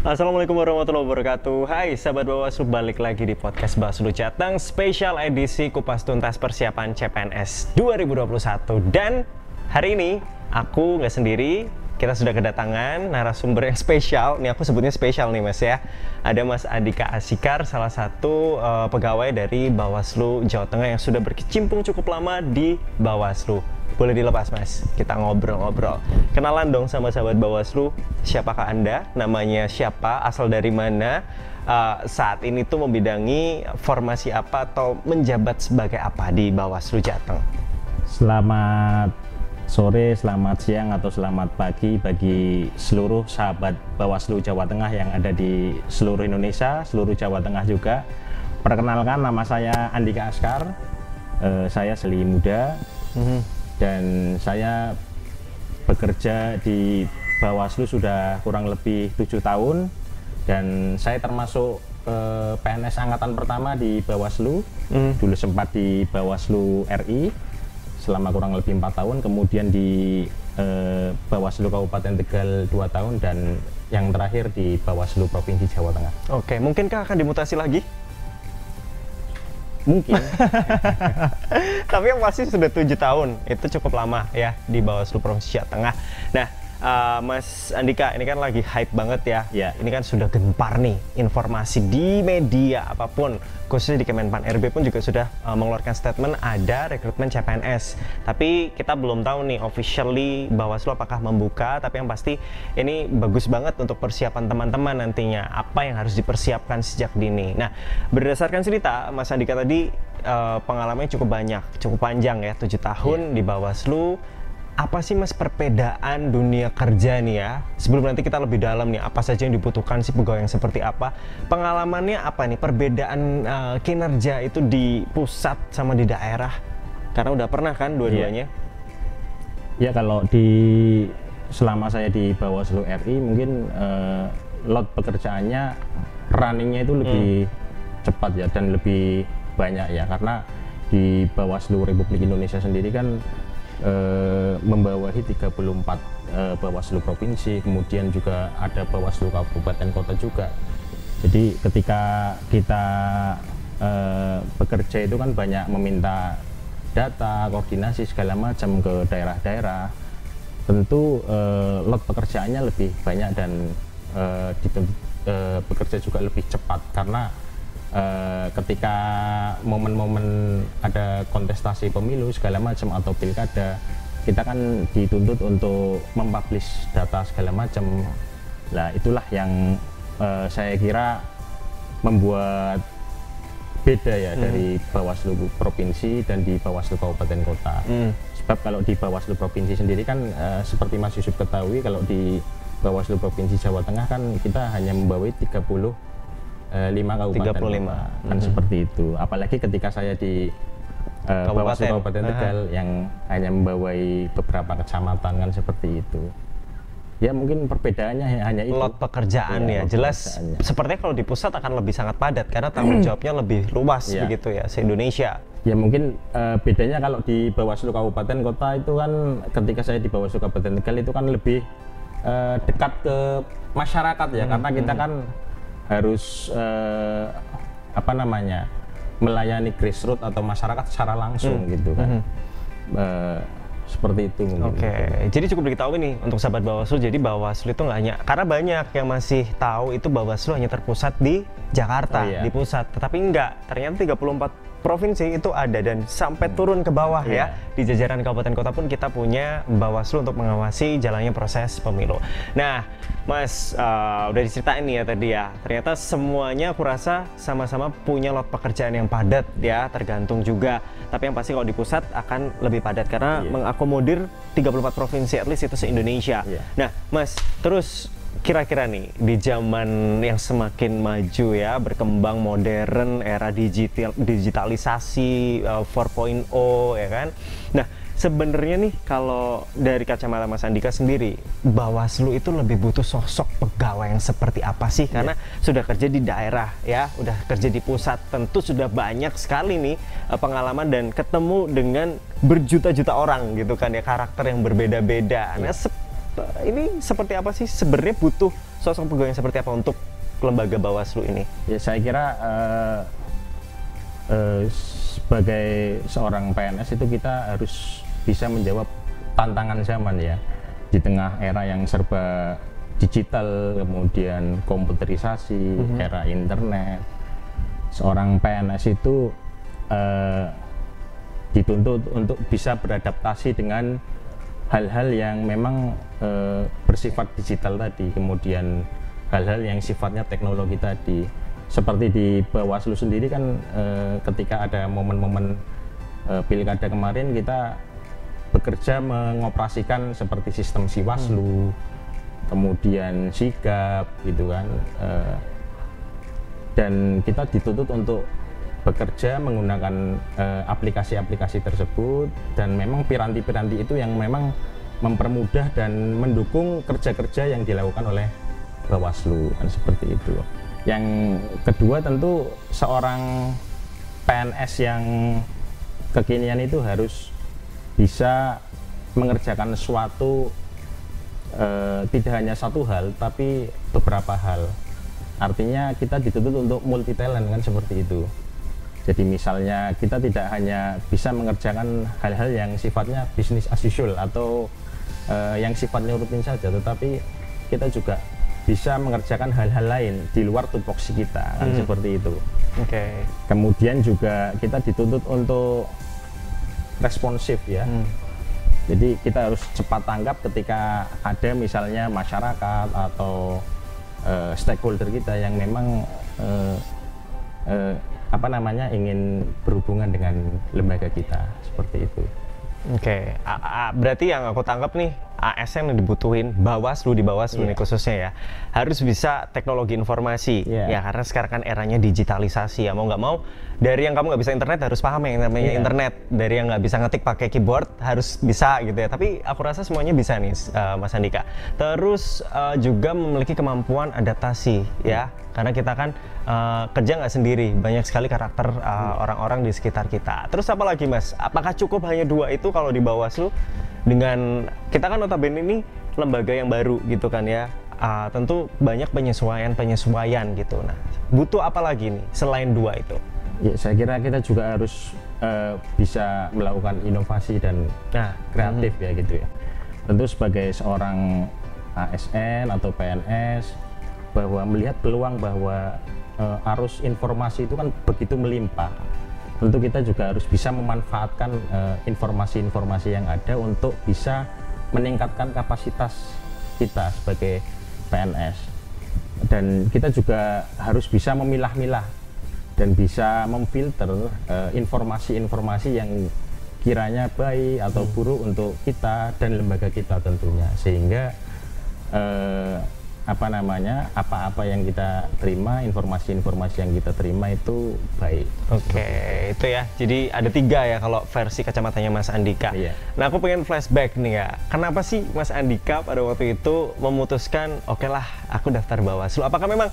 Assalamualaikum warahmatullahi wabarakatuh. Hai sahabat Bawaslu, balik lagi di podcast Bawaslu Jateng spesial edisi kupas tuntas persiapan CPNS 2021. Dan hari ini aku nggak sendiri, kita sudah kedatangan narasumber yang spesial. Nih aku sebutnya spesial nih mas ya. Ada Mas Andika Asikar, salah satu pegawai dari Bawaslu Jawa Tengah yang sudah berkecimpung cukup lama di Bawaslu. Boleh dilepas mas, kita ngobrol-ngobrol. Kenalan dong sama sahabat Bawaslu, siapakah Anda? Namanya siapa? Asal dari mana? Saat ini tuh membidangi formasi apa atau menjabat sebagai apa di Bawaslu Jateng? Selamat sore, selamat siang, atau selamat pagi bagi seluruh sahabat Bawaslu Jawa Tengah yang ada di seluruh Indonesia, seluruh Jawa Tengah juga. Perkenalkan, nama saya Andika Askar, saya seli muda. Dan saya bekerja di Bawaslu sudah kurang lebih 7 tahun, dan saya termasuk PNS angkatan pertama di Bawaslu. Dulu sempat di Bawaslu RI selama kurang lebih 4 tahun, kemudian di Bawaslu Kabupaten Tegal 2 tahun, dan yang terakhir di Bawaslu Provinsi Jawa Tengah. Oke, mungkinkah akan dimutasi lagi? Mungkin. Tapi yang pasti sudah 7 tahun, itu cukup lama ya di Bawaslu Provinsi Jawa Tengah. Nah, Mas Andika, ini kan lagi hype banget ya. Ya. Ini kan sudah gempar nih informasi di media apapun, khususnya di Kemenpan RB pun juga sudah mengeluarkan statement ada rekrutmen CPNS. Tapi kita belum tahu nih officially Bawaslu apakah membuka, tapi yang pasti ini bagus banget untuk persiapan teman-teman nantinya. Apa yang harus dipersiapkan sejak dini. Nah, berdasarkan cerita Mas Andika tadi, pengalamannya cukup banyak, cukup panjang ya, 7 tahun di Bawaslu. Apa sih mas perbedaan dunia kerja nih ya? Sebelum nanti kita lebih dalam nih, apa saja yang dibutuhkan sih pegawai yang seperti apa? Pengalamannya apa nih? Perbedaan kinerja itu di pusat sama di daerah? Karena udah pernah kan dua-duanya? Ya, kalau selama saya di Bawaslu RI mungkin load pekerjaannya, runningnya itu lebih cepat ya, dan lebih banyak ya, karena di Bawaslu Republik Indonesia sendiri kan membawahi 34 Bawaslu Provinsi, kemudian juga ada Bawaslu Kabupaten Kota juga. Jadi ketika kita bekerja itu kan banyak meminta data, koordinasi segala macam ke daerah-daerah. Tentu load pekerjaannya lebih banyak dan bekerja juga lebih cepat, karena ketika momen-momen ada kontestasi pemilu segala macam atau pilkada, kita kan dituntut untuk mempublish data segala macam. Nah, itulah yang saya kira membuat beda ya dari Bawaslu Provinsi dan di Bawaslu Kabupaten Kota. Sebab kalau di Bawaslu Provinsi sendiri kan seperti Mas Yusuf ketahui, kalau di Bawaslu Provinsi Jawa Tengah kan kita hanya membawahi 35 kabupaten 35. Kan seperti itu. Apalagi ketika saya di Bawaslu Kabupaten Tegal yang hanya membawahi beberapa kecamatan, kan seperti itu. Ya mungkin perbedaannya hanya itu. Lot pekerjaan ya, jelas. Sepertinya kalau di pusat akan lebih sangat padat karena tanggung jawabnya lebih luas begitu ya, se-Indonesia. Ya mungkin bedanya kalau di Bawaslu Kabupaten Kota itu kan, ketika saya di Bawaslu Kabupaten Tegal itu kan lebih dekat ke masyarakat ya, karena kita kan harus melayani grassroots atau masyarakat secara langsung gitu kan. Seperti itu mungkin. Oke, jadi cukup diketahui nih untuk sahabat Bawaslu, jadi Bawaslu itu nggak hanya, karena banyak yang masih tahu itu Bawaslu hanya terpusat di Jakarta, di pusat, tetapi enggak, ternyata 34 provinsi itu ada dan sampai turun ke bawah ya, di jajaran kabupaten kota pun kita punya Bawaslu untuk mengawasi jalannya proses pemilu. Nah, Mas, udah diceritain nih ya tadi ya, ternyata semuanya aku rasa sama-sama punya lot pekerjaan yang padat ya, tergantung juga. Tapi yang pasti kalau di pusat akan lebih padat karena mengakomodir 34 provinsi, at least itu se-Indonesia. Nah, Mas, terus kira-kira nih di zaman yang semakin maju ya, berkembang modern, era digitalisasi 4.0 ya kan. Nah, sebenarnya nih kalau dari kacamata Mas Andika sendiri, Bawaslu itu lebih butuh sosok pegawai yang seperti apa sih? Karena sudah kerja di daerah ya, udah kerja di pusat, tentu sudah banyak sekali nih pengalaman dan ketemu dengan berjuta-juta orang gitu kan ya, karakter yang berbeda-beda. Nah, ini seperti apa sih sebenarnya, butuh sosok pegawai yang seperti apa untuk lembaga Bawaslu ini? Ya saya kira sebagai seorang PNS itu kita harus bisa menjawab tantangan zaman ya, di tengah era yang serba digital, kemudian komputerisasi, era internet. Seorang PNS itu dituntut untuk bisa beradaptasi dengan hal-hal yang memang bersifat digital tadi, kemudian hal-hal yang sifatnya teknologi tadi. Seperti di Bawaslu sendiri kan ketika ada momen-momen pilkada kemarin, kita bekerja mengoperasikan seperti sistem Siwaslu, kemudian Sigap gitu kan, dan kita dituntut untuk bekerja menggunakan aplikasi-aplikasi tersebut, dan memang piranti-piranti itu yang memang mempermudah dan mendukung kerja-kerja yang dilakukan oleh Bawaslu kan, seperti itu. Yang kedua tentu seorang PNS yang kekinian itu harus bisa mengerjakan sesuatu, tidak hanya satu hal tapi beberapa hal. Artinya kita dituntut untuk multi talent kan, seperti itu. Jadi misalnya kita tidak hanya bisa mengerjakan hal-hal yang sifatnya business as usual atau yang sifatnya rutin saja, tetapi kita juga bisa mengerjakan hal-hal lain di luar tupoksi kita kan, seperti itu. Kemudian juga kita dituntut untuk responsif ya. Jadi kita harus cepat tanggap ketika ada misalnya masyarakat atau stakeholder kita yang memang ingin berhubungan dengan lembaga kita, seperti itu. Berarti yang aku tangkap nih, ASN yang dibutuhin Bawaslu di Bawaslu nih khususnya ya, harus bisa teknologi informasi ya, karena sekarang kan eranya digitalisasi ya, mau nggak mau dari yang kamu nggak bisa internet harus paham yang namanya internet, dari yang nggak bisa ngetik pakai keyboard harus bisa gitu ya. Tapi aku rasa semuanya bisa nih, Mas Andika. Terus juga memiliki kemampuan adaptasi ya, karena kita kan kerja nggak sendiri, banyak sekali karakter orang-orang di sekitar kita. Terus apa lagi Mas? Apakah cukup hanya dua itu kalau di Bawaslu? Dengan kita kan notabene ini lembaga yang baru gitu kan ya, tentu banyak penyesuaian gitu. Nah, butuh apa lagi nih selain dua itu? Ya, saya kira kita juga harus bisa melakukan inovasi dan kreatif ya gitu ya. Tentu sebagai seorang ASN atau PNS, bahwa melihat peluang bahwa arus informasi itu kan begitu melimpah. Tentu kita juga harus bisa memanfaatkan informasi-informasi yang ada untuk bisa meningkatkan kapasitas kita sebagai PNS. Dan kita juga harus bisa memilah-milah dan bisa memfilter informasi-informasi yang kiranya baik atau buruk untuk kita dan lembaga kita tentunya, sehingga apa-apa yang kita terima, informasi-informasi yang kita terima itu baik. Itu ya. Jadi ada 3 ya kalau versi kacamatanya Mas Andika. Nah, aku pengen flashback nih ya. Kenapa sih Mas Andika pada waktu itu memutuskan, oke lah, aku daftar Bawaslu? Apakah memang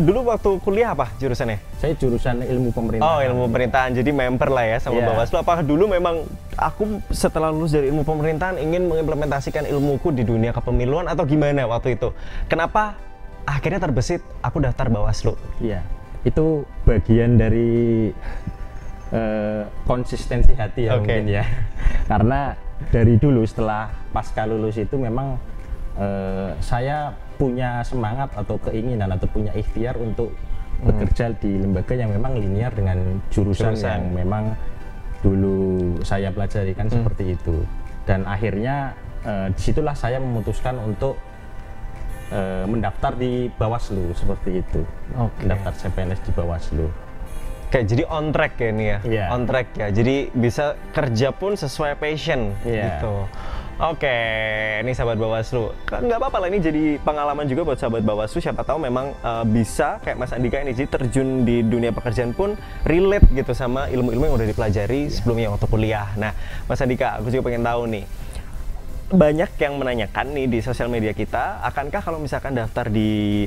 dulu waktu kuliah apa jurusannya? Saya jurusan ilmu pemerintahan. Ilmu pemerintahan. Jadi member lah ya sama Bawaslu. Apakah dulu memang aku setelah lulus dari ilmu pemerintahan ingin mengimplementasikan ilmuku di dunia kepemiluan atau gimana waktu itu? Kenapa akhirnya terbesit aku daftar Bawaslu? Iya, itu bagian dari konsistensi hati ya mungkin ya. Karena dari dulu setelah pasca lulus itu memang saya punya semangat atau keinginan atau punya ikhtiar untuk bekerja di lembaga yang memang linear dengan jurusan yang memang dulu saya pelajari kan, seperti itu. Dan akhirnya disitulah saya memutuskan untuk mendaftar di Bawaslu, seperti itu. Mendaftar CPNS di Bawaslu. Jadi on track ya ini ya, on track ya. Jadi bisa kerja pun sesuai passion gitu. Ini sahabat Bawaslu, nggak apa-apa lah, ini jadi pengalaman juga buat sahabat Bawaslu. Siapa tahu memang bisa kayak Mas Andika ini, jadi terjun di dunia pekerjaan pun relate gitu sama ilmu-ilmu yang udah dipelajari sebelumnya waktu kuliah. Nah, Mas Andika, aku juga pengen tahu nih, banyak yang menanyakan nih di sosial media kita, akankah kalau misalkan daftar di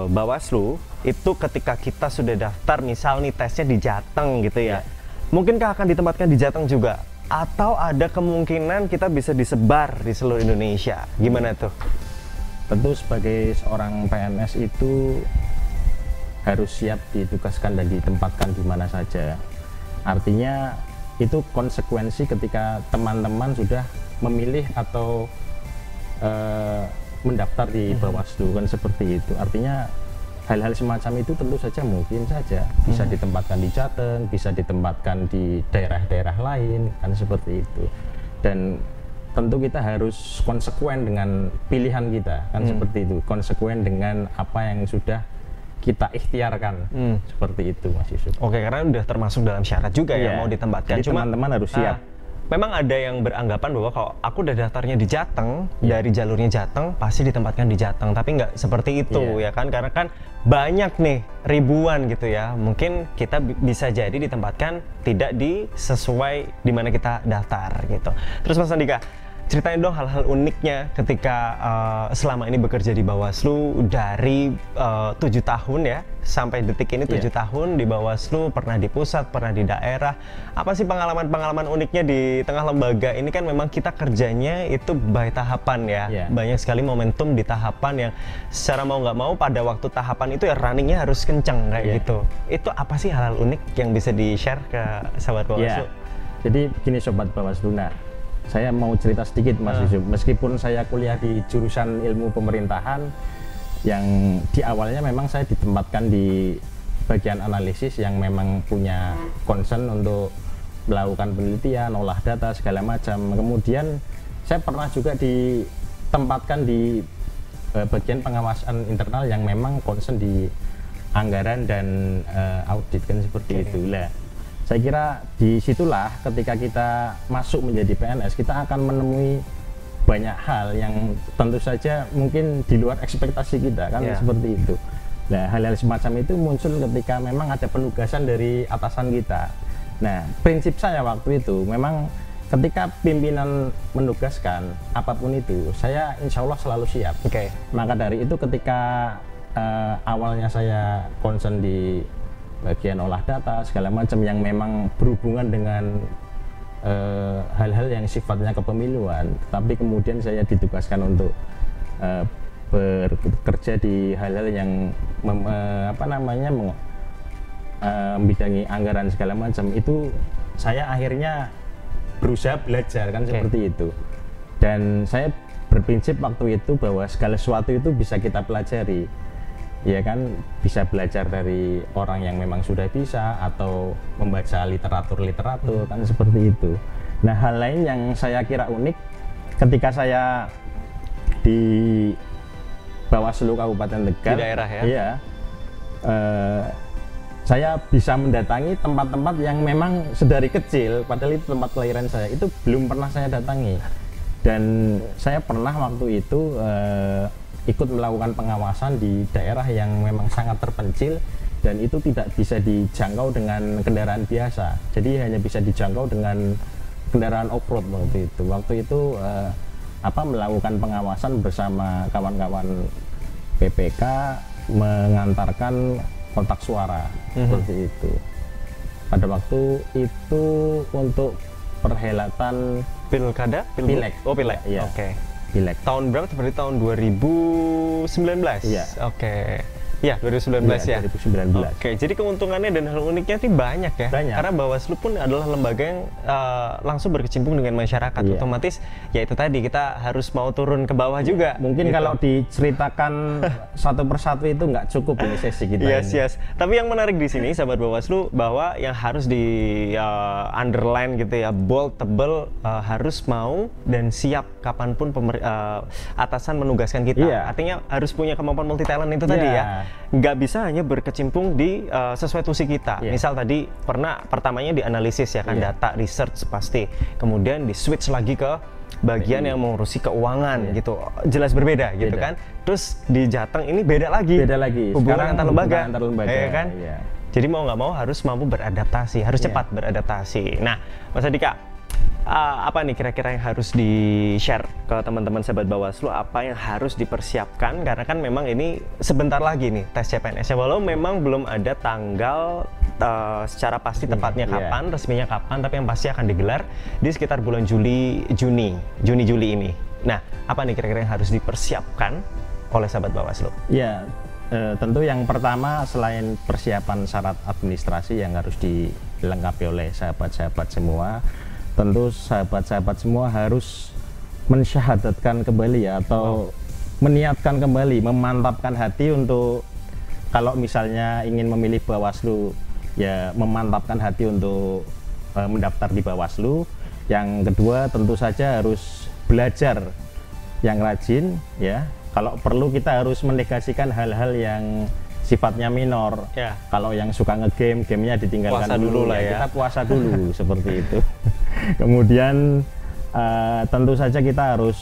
Bawaslu itu ketika kita sudah daftar, misal nih tesnya di Jateng gitu ya, mungkinkah akan ditempatkan di Jateng juga? atau ada kemungkinan kita bisa disebar di seluruh Indonesia? Gimana tuh? Tentu sebagai seorang PNS itu harus siap ditugaskan dan ditempatkan di mana saja. Artinya itu konsekuensi ketika teman-teman sudah memilih atau mendaftar di Bawaslu, kan seperti itu. Artinya hal-hal semacam itu tentu saja mungkin saja bisa ditempatkan di Jateng, bisa ditempatkan di daerah-daerah lain, kan seperti itu. Dan tentu kita harus konsekuen dengan pilihan kita, kan seperti itu. Konsekuen dengan apa yang sudah kita ikhtiarkan, seperti itu Mas Yusuf. Oke, karena udah termasuk dalam syarat juga ya mau ditempatkan. Jadi teman-teman harus siap. Memang ada yang beranggapan bahwa kalau aku udah daftarnya di Jateng, dari jalurnya Jateng, pasti ditempatkan di Jateng. Tapi nggak seperti itu ya kan, karena kan banyak nih, ribuan gitu ya. Mungkin kita bisa jadi ditempatkan tidak sesuai di mana kita daftar gitu. Terus Mas Andika, ceritain dong hal-hal uniknya ketika selama ini bekerja di Bawaslu dari 7 tahun ya, sampai detik ini 7 tahun di Bawaslu, pernah di pusat, pernah di daerah. Apa sih pengalaman-pengalaman uniknya di tengah lembaga ini? Kan memang kita kerjanya itu by tahapan ya, banyak sekali momentum di tahapan yang secara mau nggak mau pada waktu tahapan itu ya runningnya harus kenceng kayak gitu. Itu apa sih hal-hal unik yang bisa di-share ke sahabat Bawaslu? Jadi gini Sobat Bawaslu, saya mau cerita sedikit Mas Yusuf. Meskipun saya kuliah di jurusan ilmu pemerintahan, yang di awalnya memang saya ditempatkan di bagian analisis yang memang punya concern untuk melakukan penelitian, olah data segala macam. Kemudian saya pernah juga ditempatkan di bagian pengawasan internal yang memang concern di anggaran dan audit, kan seperti itu lah. Saya kira disitulah ketika kita masuk menjadi PNS, kita akan menemui banyak hal yang tentu saja mungkin di luar ekspektasi kita, kan seperti itu. Nah, hal-hal semacam itu muncul ketika memang ada penugasan dari atasan kita. Nah, prinsip saya waktu itu memang ketika pimpinan menugaskan apapun itu, saya insya Allah selalu siap. Maka dari itu ketika awalnya saya concern di bagian olah data segala macam yang memang berhubungan dengan hal-hal yang sifatnya kepemiluan, tapi kemudian saya ditugaskan untuk bekerja di hal-hal yang membidangi anggaran segala macam, itu saya akhirnya berusaha belajar, kan seperti itu. Dan saya berprinsip waktu itu bahwa segala sesuatu itu bisa kita pelajari, ya kan, bisa belajar dari orang yang memang sudah bisa atau membaca literatur kan seperti itu. Nah, hal lain yang saya kira unik ketika saya di Bawaslu Kabupaten Tegal di daerah ya, saya bisa mendatangi tempat-tempat yang memang sedari kecil, padahal itu tempat kelahiran saya, itu belum pernah saya datangi. Dan saya pernah waktu itu ikut melakukan pengawasan di daerah yang memang sangat terpencil dan itu tidak bisa dijangkau dengan kendaraan biasa. Jadi hanya bisa dijangkau dengan kendaraan off-road waktu itu. Waktu itu melakukan pengawasan bersama kawan-kawan PPK, mengantarkan kotak suara seperti itu. Pada waktu itu untuk perhelatan pilkada, pileg. Oh, pileg. Ya. Oke. Pileg. Tahun berapa? Seperti tahun 2019. Iya. Oke. Ya, 2019 ya. 2019. Oke, jadi keuntungannya dan hal uniknya sih banyak ya. Banyak. Karena Bawaslu pun adalah lembaga yang langsung berkecimpung dengan masyarakat. Otomatis ya itu tadi, kita harus mau turun ke bawah juga. Mungkin gitu. Kalau diceritakan satu persatu itu nggak cukup ini sesi kita. Yes. Tapi yang menarik di sini sahabat Bawaslu, bahwa yang harus di underline gitu ya, bold, tebel, harus mau dan siap kapanpun atasan menugaskan kita. Artinya harus punya kemampuan multi talent itu tadi ya. Nggak bisa hanya berkecimpung di sesuai tusi kita. Misal tadi pertamanya di analisis ya kan, data, research pasti. Kemudian di switch lagi ke bagian yang mengurusi keuangan gitu. Jelas berbeda gitu kan. Terus di Jateng ini beda lagi. Hubungan antar lembaga. Ya kan? Jadi mau nggak mau harus mampu beradaptasi, harus cepat beradaptasi. Nah, Mas Andika, apa nih kira-kira yang harus di-share ke teman-teman sahabat Bawaslu, apa yang harus dipersiapkan, karena kan memang ini sebentar lagi nih tes CPNS, walau memang belum ada tanggal secara pasti tepatnya kapan, resminya kapan, tapi yang pasti akan digelar di sekitar bulan Juni Juli ini. Nah, apa nih kira-kira yang harus dipersiapkan oleh sahabat Bawaslu? Ya, tentu yang pertama selain persiapan syarat administrasi yang harus dilengkapi oleh sahabat-sahabat semua, tentu sahabat-sahabat semua harus mensyahadatkan kembali atau meniatkan kembali, memantapkan hati untuk kalau misalnya ingin memilih Bawaslu, ya memantapkan hati untuk mendaftar di Bawaslu. Yang kedua tentu saja harus belajar yang rajin, ya. Kalau perlu kita harus menegasikan hal-hal yang sifatnya minor. Ya. Kalau yang suka ngegame, gamenya ditinggalkan puasa dulu lah ya. Kita puasa dulu seperti itu. Kemudian tentu saja kita harus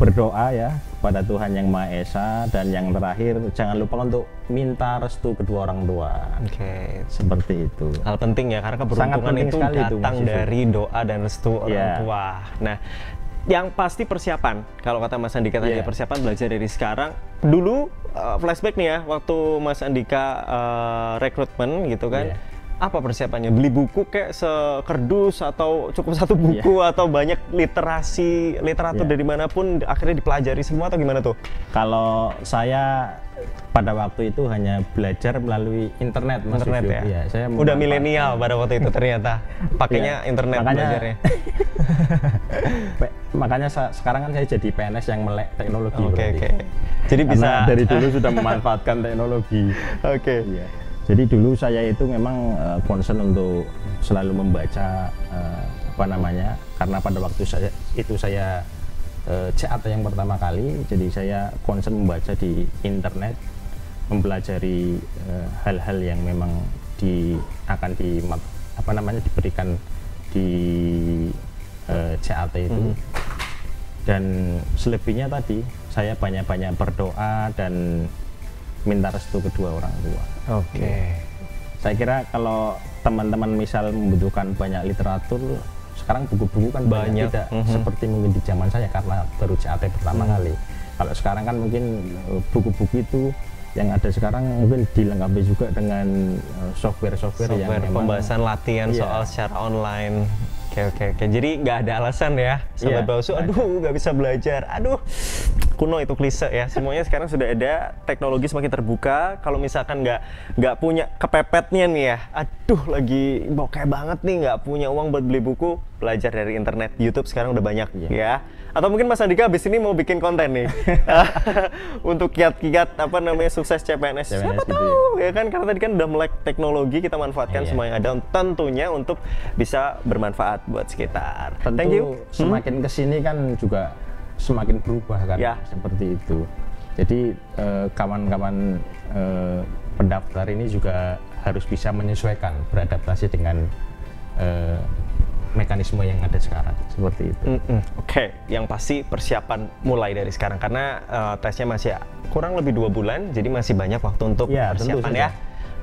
berdoa ya kepada Tuhan Yang Maha Esa, dan yang terakhir jangan lupa untuk minta restu kedua orang tua. Oke. Seperti itu. Hal penting ya, karena keberuntungan itu datang dari doa dan restu orang tua. Nah, yang pasti persiapan, kalau kata Mas Andika tadi persiapan belajar dari sekarang. Dulu flashback nih ya, waktu Mas Andika rekrutmen gitu kan, apa persiapannya? Beli buku kayak sekerdus atau cukup satu buku atau banyak literatur dari manapun akhirnya dipelajari semua atau gimana tuh? Kalau saya pada waktu itu hanya belajar melalui internet, Mas. Internet ya? Ya. Saya udah milenial pada waktu itu ternyata. Pakainya internet belajarnya. Makanya sekarang kan saya jadi PNS yang melek teknologi. Oke. Jadi bisa dari dulu sudah memanfaatkan teknologi. Oke. Iya. Jadi dulu saya itu memang concern untuk selalu membaca karena pada waktu saya CAT yang pertama kali, jadi saya concern membaca di internet, mempelajari hal-hal yang memang akan diberikan di CAT itu. Dan selebihnya tadi saya banyak-banyak berdoa dan minta restu kedua orang tua. Oke. Saya kira kalau teman-teman misal membutuhkan banyak literatur, sekarang buku-buku kan banyak, tidak seperti mungkin di zaman saya karena baru CAT pertama kali. Kalau sekarang kan mungkin buku-buku itu yang ada sekarang mungkin dilengkapi juga dengan software yang memang pembahasan latihan soal secara online. Oke. Jadi nggak ada alasan ya, sahabat Bawaslu. Aduh, nggak bisa belajar. Aduh, kuno itu klise ya. Semuanya sekarang sudah ada, teknologi semakin terbuka. Kalau misalkan nggak punya kepepetnya nih ya, aduh lagi bokeh banget nih, nggak punya uang buat beli buku, belajar dari internet. YouTube sekarang udah banyak ya. Atau mungkin Mas Andika habis ini mau bikin konten nih untuk kiat-kiat sukses CPNS. Siapa tahu ya kan, karena tadi kan udah melek teknologi, kita manfaatkan semua yang ada tentunya untuk bisa bermanfaat buat sekitar. Tentu thank you. Semakin kesini kan juga semakin berubah kan, seperti itu. Jadi kawan-kawan pendaftar ini juga harus bisa menyesuaikan, beradaptasi dengan mekanisme yang ada sekarang, seperti itu. Oke, yang pasti persiapan mulai dari sekarang karena tesnya masih kurang lebih 2 bulan, jadi masih banyak waktu untuk persiapan ya.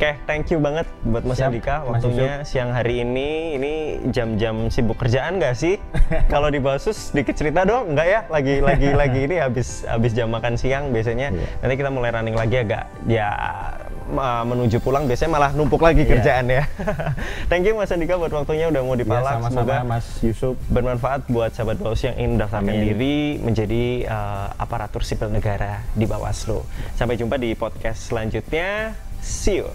Oke, thank you banget buat Mas Andika waktunya siang hari ini jam-jam sibuk kerjaan nggak sih? Kalau di Bawaslu sedikit cerita dong, nggak ya? Lagi ini habis jam makan siang biasanya. Nanti kita mulai running lagi agak menuju pulang biasanya malah numpuk lagi kerjaan ya. Thank you Mas Andika buat waktunya udah mau dipalak. Semoga Mas Yusuf bermanfaat buat sahabat Bawaslu yang ingin mendaftarkan diri menjadi aparatur sipil negara di Bawaslu. Sampai jumpa di podcast selanjutnya. See you.